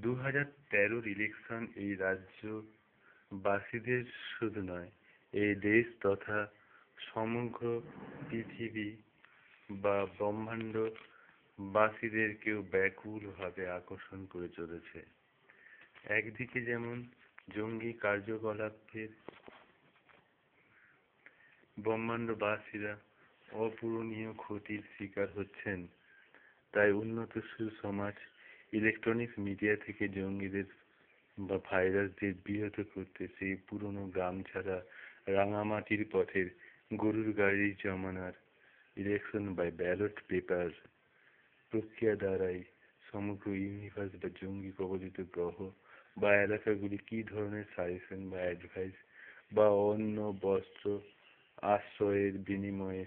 2013 election এই রাজ্যবাসীদের শুধু নয়, এই দেশ তথা সমগ্র পৃথিবী বা ব্রহ্মাণ্ডবাসীদেরকেও ব্যাকুলভাবে আকর্ষণ করে চলেছে। একদিকে যেমন জঙ্গি কার্যকলাপের ব্রহ্মাণ্ডবাসীরা অপূরণীয় ক্ষতির শিকার হচ্ছেন, তাই উন্নতশীল সমাজ ইলেকট্রনিক্স মিডিয়া থেকে জঙ্গিদের বা ভাইরাসদের বিরত করতে সেই পুরনো গ্রাম ছাড়া রাঙামাটির পথের গরুর গাড়ি জমানার ইলেকশন বাই ব্যালট পেপার প্রক্রিয়া দ্বারাই সমগ্র ইউনিভার্স বা জঙ্গি কবলিত গ্রহ বা এলাকাগুলি কি ধরনের সাজেশন বা অ্যাডভাইস বা অন্য বস্ত্র আশ্রয়ের বিনিময়ে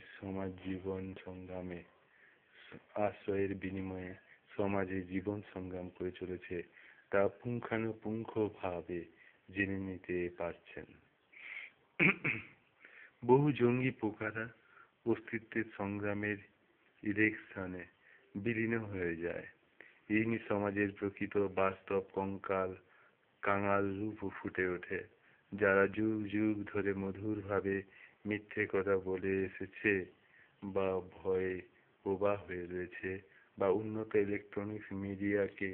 সমাজে জীবন সংগ্রাম করে চলেছে তা পুঙ্খানুপুঙ্খভাবে জেনে নিতে পারছেন। বহু জঙ্গি পোকারা অস্তিত্বের সংগ্রামের ইলেকশনে বিলীন হয়ে যায়। ইনি সমাজের প্রকৃত বাস্তব কাঙাল রূপ ফুটে ওঠে, যারা যুগ যুগ ধরে মধুরভাবে মিথ্যে কথা বলে এসেছে বা ভয়ে বোবা হয়ে রয়েছে বা উন্নত ইলেকট্রনিক্স মিডিয়াকে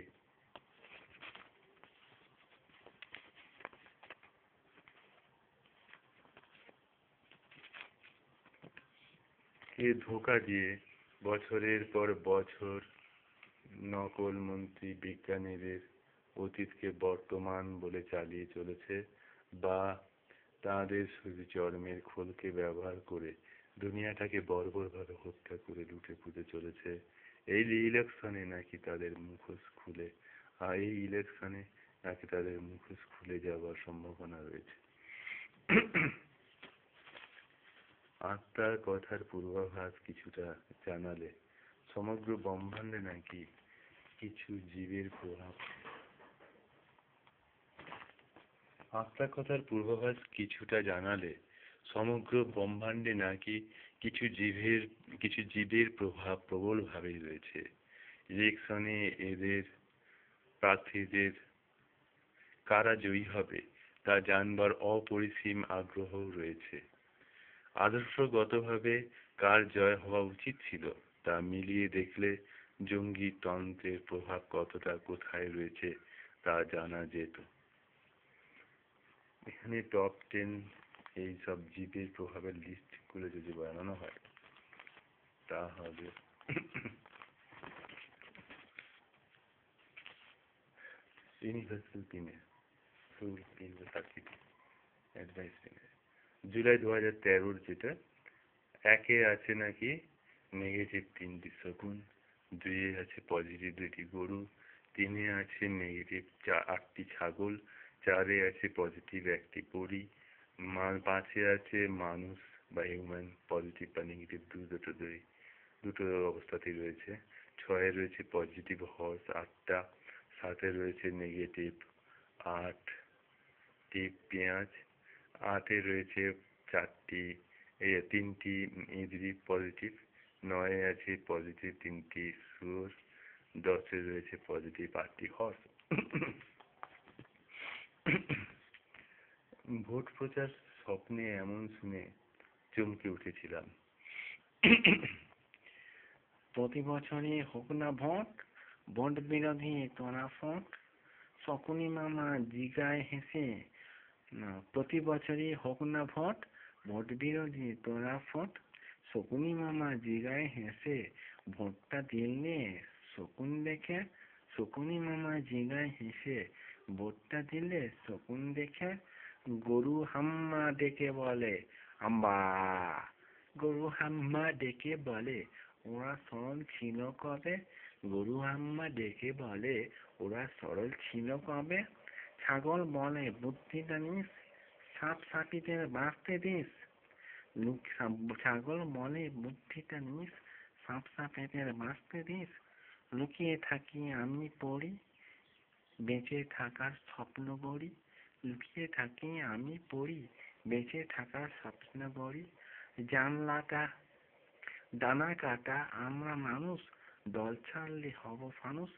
ধোঁকা দিয়ে বছরের পর বছর নকল মন্ত্রী বিজ্ঞানীদের অতীতকে বর্তমান বলে চালিয়ে চলেছে বা তাদের চর্মের খোলকে ব্যবহার করে দুনিয়াটাকে বর্বরভাবে হত্যা করে লুটে পুঁতে চলেছে। এই ইলেকশনে নাকি তাদের মুখোশ খুলে যাওয়ার সম্ভাবনা রয়েছে। আত্মার কথার পূর্বাভাস কিছুটা জানালে সমগ্র ব্রহ্মাণ্ডে নাকি কিছু জীবের প্রভাব প্রবলভাবেই রয়েছে। ইলেকশনে এদের প্রার্থীদের কারা জয়ী হবে তা জানবার অপরিসীম আগ্রহও রয়েছে। আদর্শগতভাবে কার জয় হওয়া উচিত ছিল তা মিলিয়ে দেখলে জঙ্গি তন্ত্রের প্রভাব কতটা কোথায় রয়েছে তা জানা যেত। এখানে টপ 10 এই সব জীবের প্রভাবের লিস্ট গুলো যদি বানানো হয় তা হবে ইউনিভার্সাল পিনের অ্যাডভাইস পিনের জুলাই 2013 যেটা একে আছে নাকি নেগেটিভ 3টি শকুন, 2-এ আছে পজিটিভ 2টি গরু, 3-এ আছে নেগেটিভ 8টি ছাগল, 4-এ আছে পজিটিভ 1টি পরী, 5-এ আছে মানুষ বা হিউম্যান পজিটিভ বা নেগেটিভ দুটো অবস্থাতেই রয়েছে, 6-এ রয়েছে পজিটিভ হর্স 8টা, 7-এ রয়েছে নেগেটিভ 8টি পেঁয়াজ, 8-এ রয়েছে 3টি ইঁদুর পজিটিভ, 9-এ আছে পজিটিভ 3টি শুয়োর, 10-এ রয়েছে পজিটিভ 8টি হর্স। ভোট প্রচার স্বপ্নে এমন শুনে চমকে উঠেছিলাম। প্রতি বছরই হোক না ভোট, ভোট বিরোধী তোরা ফোট, শকুনি মামা জিগায় হেসে, প্রতি বছরই হোক না ভোট, ভোট বিরোধী তোরা ফোট। শকুনি মামা জিগায় হেসে, ভোটটা দিলে শকুন দেখে। শকুনি মামা জিগায় হেসে, ভোটটা দিলে শকুন দেখে। গরু হাম্মা ডেকে বলে আম্বা, গরু হাম্মা ডেকে বলে ওরা সরল ছিল কবে। গরু হাম্মা ডেকে বলে ওরা সরল ছিল কবে। ছাগল বলে বুদ্ধিটা নিস, সাপ সাপিদের বাঁচতে দিস। ছাগল বলে বুদ্ধিটা নিস, সাপ সাপেদের বাঁচতে দিস। লুকিয়ে থাকি আমি পড়ি, বেঁচে থাকার স্বপ্ন গড়ি। লুকিয়ে থাকি আমি পড়ি, বেঁচে থাকার স্বপ্ন গড়ি। জানলাটা ডানা কাটা আমরা মানুষ, দল ছাড়লে হব ফানুস।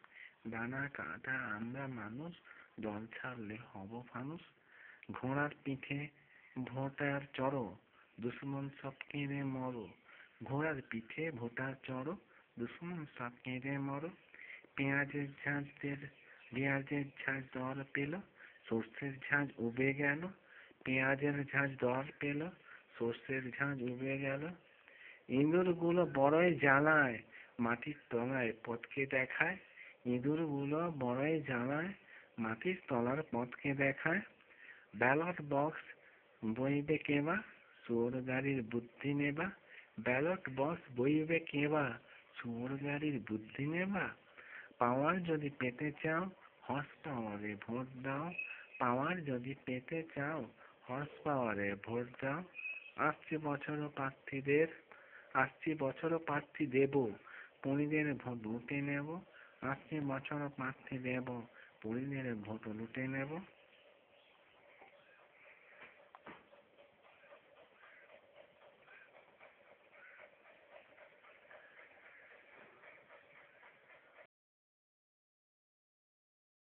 ডানা কাটা আমরা মানুষ, দল ছাড়লে হব ফানুস। ঘোড়ার পিঠে ভোটার চড়ো, দুশ্মন সব কেঁদে মরো। ঘোড়ার পিঠে ভোটার চড়ো, দুশ্মন সব কেঁদে মরো। পেঁয়াজের ঝাঁঝ দর পেল, সর্ষের ঝাঁঝ উবে গেল। পেঁয়াজের ঝাঁঝ দর পেল, সর্ষের ঝাঁঝ উবে গেল। ইঁদুরগুলো বড়ই জ্বালায়, মাটির তলায় পথকে দেখায়। ইঁদুরগুলো বড়ই জ্বালায়, মাটির তলার পথকে দেখায়। ব্যালট বক্স বইবে কেবা, শুয়োর গাড়ির বুদ্ধি নেবা। ব্যালট বক্স বইবে কেবা, শুয়োর গাড়ির বুদ্ধি নেবা। পাওয়ার যদি পেতে চাও, হর্স পাওয়ারে ভোট দাও। পাওয়ার যদি পেতে চাও, হর্স পাওয়ারে ভোট দাও। আসছে বছরও প্রার্থী দেব, পরিদের ভোট লুটে নেব। আসছে বছরও প্রার্থী দেব, পরিদের ভোট লুটে নেব।